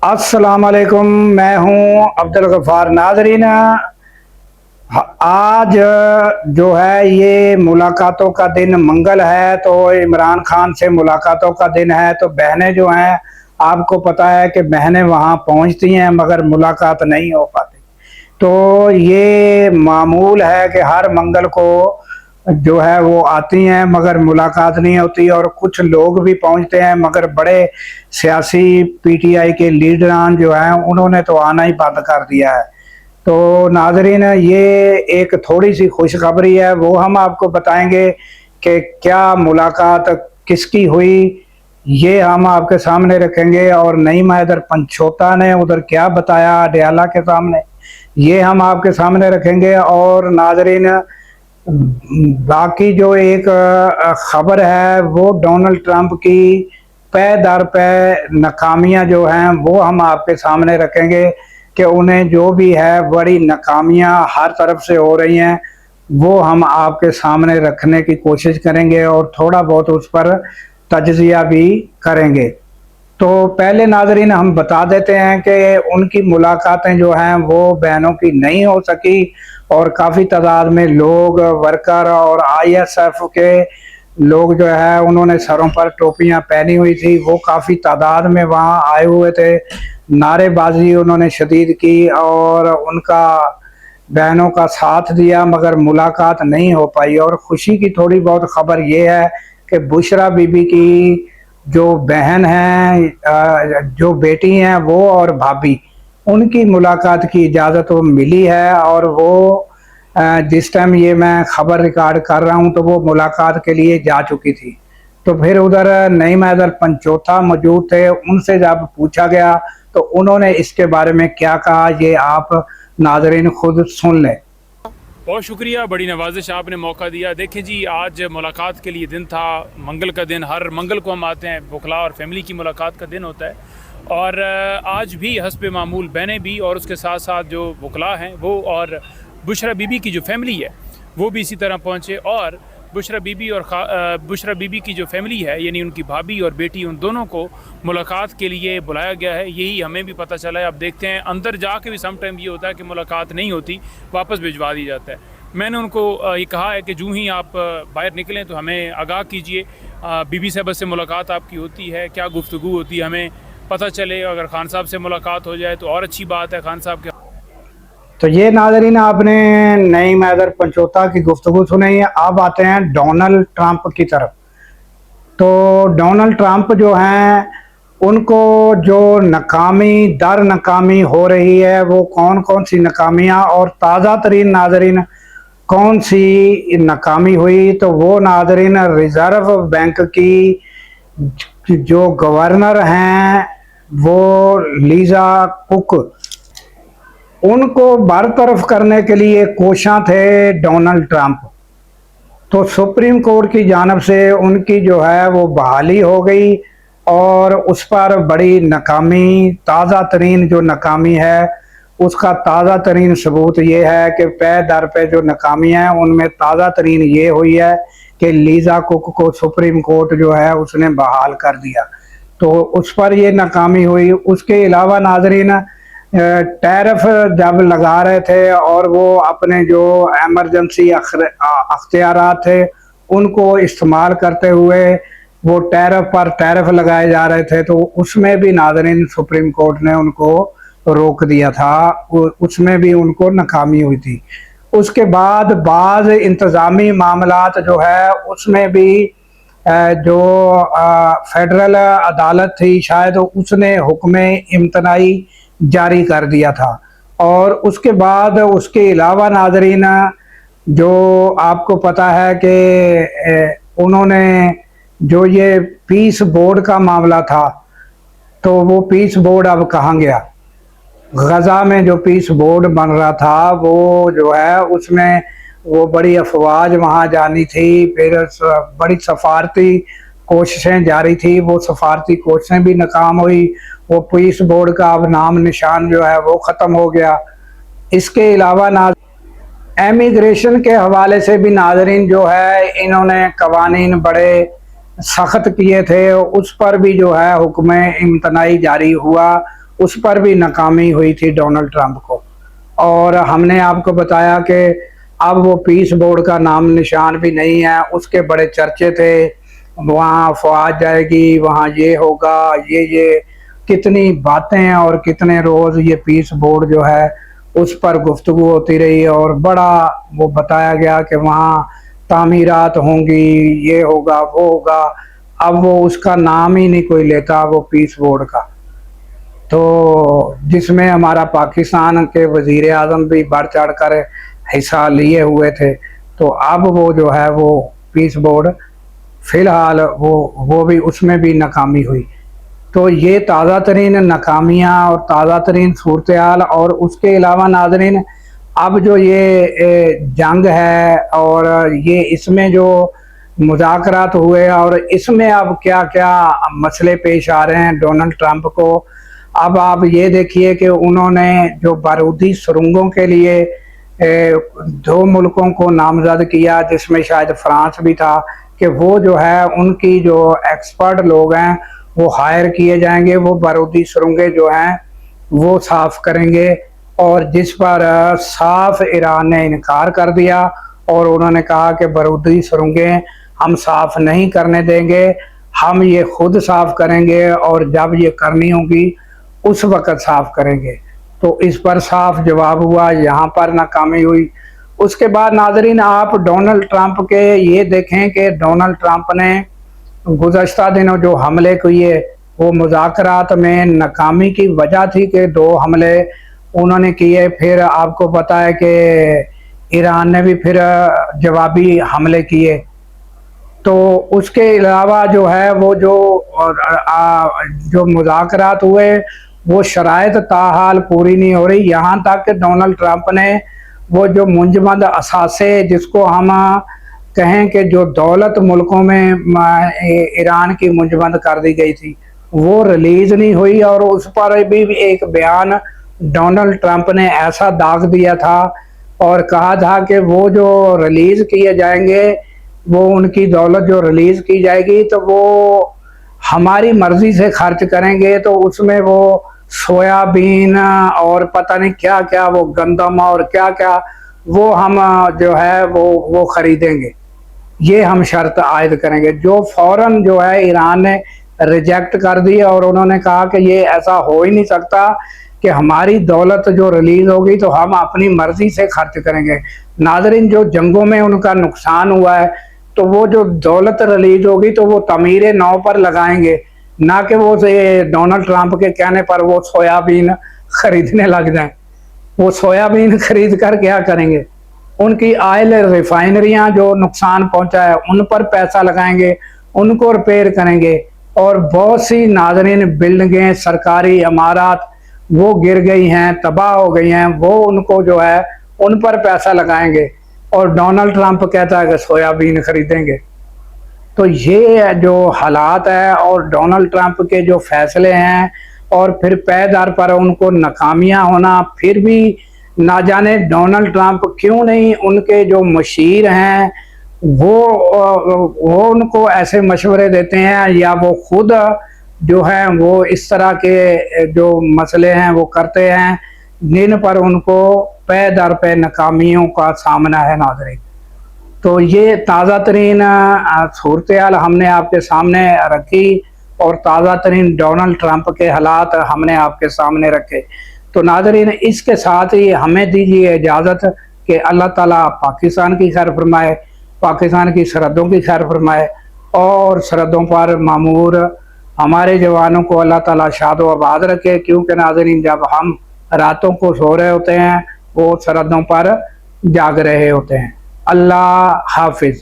अस्सलाम वालेकुम। मैं हूं अब्दुल गफ्फार। नाज़रीन, आज जो है ये मुलाकातों का दिन मंगल है, तो इमरान खान से मुलाकातों का दिन है। तो बहनें जो हैं, आपको पता है कि बहनें वहां पहुंचती हैं मगर मुलाकात नहीं हो पाती। तो ये मामूल है कि हर मंगल को जो है वो आती हैं मगर मुलाकात नहीं होती, और कुछ लोग भी पहुंचते हैं मगर बड़े सियासी पीटीआई के लीडरान जो हैं उन्होंने तो आना ही बंद कर दिया है। तो नाजरीन, ये एक थोड़ी सी खुशखबरी है, वो हम आपको बताएंगे कि क्या मुलाकात किसकी हुई, ये हम आपके सामने रखेंगे। और नईम हैदर पंचोता ने उधर क्या बताया अडयाला के सामने, ये हम आपके सामने रखेंगे। और नाजरीन, बाकी जो एक खबर है वो डोनाल्ड ट्रंप की पे दर पे नाकामियां जो हैं वो हम आपके सामने रखेंगे कि उन्हें जो भी है बड़ी नाकामियां हर तरफ से हो रही हैं, वो हम आपके सामने रखने की कोशिश करेंगे और थोड़ा बहुत उस पर तजज़िया भी करेंगे। तो पहले नाजरीन हम बता देते हैं कि उनकी मुलाकातें जो हैं वो बहनों की नहीं हो सकी, और काफ़ी तादाद में लोग, वर्कर और आईएसएफ के लोग जो है उन्होंने सरों पर टोपियां पहनी हुई थी, वो काफ़ी तादाद में वहाँ आए हुए थे। नारेबाजी उन्होंने शदीद की और उनका बहनों का साथ दिया, मगर मुलाकात नहीं हो पाई। और खुशी की थोड़ी बहुत खबर ये है कि बुशरा बीबी की जो बहन हैं, जो बेटी हैं, वो और भाभी, उनकी मुलाकात की इजाज़त वो मिली है। और वो जिस टाइम ये मैं खबर रिकॉर्ड कर रहा हूँ तो वो मुलाकात के लिए जा चुकी थी। तो फिर उधर नईम हैदर पंचोता मौजूद थे, उनसे जब पूछा गया तो उन्होंने इसके बारे में क्या कहा, ये आप नाजरीन खुद सुन लें। बहुत शुक्रिया, बड़ी नवाजिश आपने मौका दिया। देखें जी, आज मुलाकात के लिए दिन था, मंगल का दिन। हर मंगल को हम आते हैं, बुखला और फैमिली की मुलाकात का दिन होता है। और आज भी हस्ब मामूल बहनें भी और उसके साथ साथ जो बुखला हैं वो और बुशरा बीबी की जो फैमिली है वो भी इसी तरह पहुँचे। और बुशरा बीबी और बुशरा बीबी की जो फैमिली है, यानी उनकी भाभी और बेटी, उन दोनों को मुलाकात के लिए बुलाया गया है। यही हमें भी पता चला है। अब देखते हैं, अंदर जाके भी सम टाइम ये होता है कि मुलाकात नहीं होती, वापस भिजवा दी जाता है। मैंने उनको ये कहा है कि जूँ ही आप बाहर निकलें तो हमें आगाह कीजिए। बीबी साहब से मुलाकात आपकी होती है, क्या गुफ्तगू होती है, हमें पता चले। अगर खान साहब से मुलाकात हो जाए तो और अच्छी बात है। खान साहब के तो ये नाजरीन, आपने नईम हैदर पंचोता की गुफ्तगू सुनी है। अब आते हैं डोनाल्ड ट्रंप की तरफ। तो डोनाल्ड ट्रंप जो हैं, उनको जो नाकामी दर नाकामी हो रही है, वो कौन कौन सी नाकामियाँ और ताज़ा तरीन नाजरीन कौन सी नाकामी हुई, तो वो नाजरीन रिजर्व बैंक की जो गवर्नर हैं वो लीजा कुक, उनको बरतरफ करने के लिए कोशां थे डोनाल्ड ट्रंप। तो सुप्रीम कोर्ट की जानब से उनकी जो है वो बहाली हो गई, और उस पर बड़ी नाकामी, ताज़ा तरीन जो नाकामी है उसका ताज़ा तरीन सबूत ये है कि पे दर पे जो नाकामी है उनमें ताज़ा तरीन ये हुई है कि लीजा कुक को सुप्रीम कोर्ट जो है उसने बहाल कर दिया। तो उस पर ये नाकामी हुई। उसके अलावा नाजरीन, टैरिफ जब लगा रहे थे और वो अपने जो एमरजेंसी अख्तियारात थे उनको इस्तेमाल करते हुए वो टैरिफ पर टैरिफ लगाए जा रहे थे, तो उसमें भी नाज़रीन सुप्रीम कोर्ट ने उनको रोक दिया था, उसमें भी उनको नाकामी हुई थी। उसके बाद बाज़ इंतज़ामी मामलात जो है उसमें भी जो फेडरल अदालत थी शायद उसने हुक्म इम्तनाई जारी कर दिया था। और उसके बाद उसके अलावा नाजरीन, जो आपको पता है कि उन्होंने जो ये पीस बोर्ड का मामला था, तो वो पीस बोर्ड अब कहाँ गया। गज़ा में जो पीस बोर्ड बन रहा था वो जो है उसमें वो बड़ी अफवाज वहाँ जानी थी, फिर बड़ी सफारती कोशिशें जारी थी, वो सफारती कोशिशें भी नाकाम हुई। वो पीस बोर्ड का अब नाम निशान जो है वो ख़त्म हो गया। इसके अलावा एमिग्रेशन के हवाले से भी नाजरीन जो है इन्होंने कवानीन बड़े सख्त किए थे, उस पर भी जो है हुक्म इम्तनाई जारी हुआ उस पर भी नाकामी हुई थी डोनाल्ड ट्रंप को। और हमने आपको बताया कि अब वो पीस बोर्ड का नाम निशान भी नहीं है। उसके बड़े चर्चे थे, वहाँ अफवाह जाएगी, वहाँ ये होगा, ये कितनी बातें और कितने रोज़ ये पीस बोर्ड जो है उस पर गुफ्तगू होती रही और बड़ा वो बताया गया कि वहाँ तामीरात होंगी, ये होगा वो होगा। अब वो उसका नाम ही नहीं कोई लेता, वो पीस बोर्ड का, तो जिसमें हमारा पाकिस्तान के वज़ीर आज़म भी बढ़ चढ़ कर हिस्सा लिए हुए थे। तो अब वो जो है वो पीस बोर्ड फ़िलहाल वो भी उसमें भी नाकामी हुई। तो ये ताज़ा तरीन नाकामियाँ और ताज़ा तरीन सूरत हाल। और उसके अलावा नाज़रीन, अब जो ये जंग है और ये इसमें जो मुज़ाकरात हुए और इसमें अब क्या क्या मसले पेश आ रहे हैं डोनाल्ड ट्रंप को। अब आप ये देखिए कि उन्होंने जो बारूदी सुरंगों के लिए 2 मुल्कों को नामजद किया, जिसमें शायद फ्रांस भी था, कि वो जो है उनकी जो एक्सपर्ट लोग हैं वो हायर किए जाएंगे, वो बारूदी सुरंगें जो हैं वो साफ़ करेंगे। और जिस पर साफ ईरान ने इनकार कर दिया और उन्होंने कहा कि बारूदी सुरंगें हम साफ़ नहीं करने देंगे, हम ये खुद साफ़ करेंगे और जब ये करनी होगी उस वक़्त साफ़ करेंगे। तो इस पर साफ जवाब हुआ, यहाँ पर नाकामी हुई। उसके बाद नाज़रीन, आप डोनाल्ड ट्रंप के ये देखें कि डोनाल्ड ट्रंप ने गुज़श्ता दिनों जो हमले किए वो मुज़ाकरात में नाकामी की वजह थी कि 2 हमले उन्होंने किए। फिर आपको पता है कि ईरान ने भी फिर जवाबी हमले किए। तो उसके अलावा जो है वो जो मुज़ाकरात हुए वो शराइत ताहाल पूरी नहीं हो रही। यहाँ तक कि डोनाल्ड ट्रंप ने वो जो मुंजमद असासे, जिसको हम कहें कि जो दौलत मुल्कों में ईरान की मुंजमद कर दी गई थी, वो रिलीज़ नहीं हुई। और उस पर भी एक बयान डोनाल्ड ट्रंप ने ऐसा दाग दिया था और कहा था कि वो जो रिलीज़ किए जाएंगे, वो उनकी दौलत जो रिलीज़ की जाएगी तो वो हमारी मर्ज़ी से खर्च करेंगे। तो उसमें वो सोयाबीन और पता नहीं क्या क्या, वो गंदम और क्या क्या, वो हम जो है वो ख़रीदेंगे, ये हम शर्त आयद करेंगे, जो फ़ौरन जो है ईरान ने रिजेक्ट कर दी। और उन्होंने कहा कि ये ऐसा हो ही नहीं सकता कि हमारी दौलत जो रिलीज़ होगी तो हम अपनी मर्ज़ी से खर्च करेंगे। नाज़रीन, जो जंगों में उनका नुकसान हुआ है, तो वो जो दौलत रिलीज़ होगी तो वो तमीर नौ पर लगाएंगे, ना कि वो डोनाल्ड ट्रंप के कहने पर वो सोयाबीन ख़रीदने लग जाएं। वो सोयाबीन खरीद कर क्या करेंगे? उनकी ऑयल रिफाइनरियाँ जो नुकसान पहुंचा है उन पर पैसा लगाएंगे, उनको रिपेयर करेंगे। और बहुत सी नाज़रीन बिल्डिंगें, सरकारी इमारत वो गिर गई हैं, तबाह हो गई हैं, वो उनको जो है उन पर पैसा लगाएंगे। और डोनाल्ड ट्रंप कहता है कि सोयाबीन खरीदेंगे। तो ये जो हालात है और डोनाल्ड ट्रंप के जो फैसले हैं और फिर पैदार पर उनको नाकामियाँ होना, फिर भी ना जाने डोनाल्ड ट्रंप क्यों नहीं, उनके जो मशीर हैं वो उनको ऐसे मशवरे देते हैं या वो खुद जो है वो इस तरह के जो मसले हैं वो करते हैं जिन पर उनको पे दर पे नाकामियों का सामना है। नाज़रीन, तो ये ताज़ा तरीन सूरत हाल हमने आपके सामने रखी और ताज़ा तरीन डोनाल्ड ट्रंप के हालात हमने आपके सामने रखे। तो नाज़रीन, इसके साथ ही हमें दीजिए इजाज़त कि अल्लाह ताला पाकिस्तान की खैर फरमाए, पाकिस्तान की सरहदों की खैर फरमाए और सरहदों पर मामूर हमारे जवानों को अल्लाह ताला शाद व आबाद रखे। क्योंकि नाज़रीन, जब हम रातों को सो रहे होते हैं वो सरहदों पर जाग रहे होते हैं। अल्लाह हाफिज़।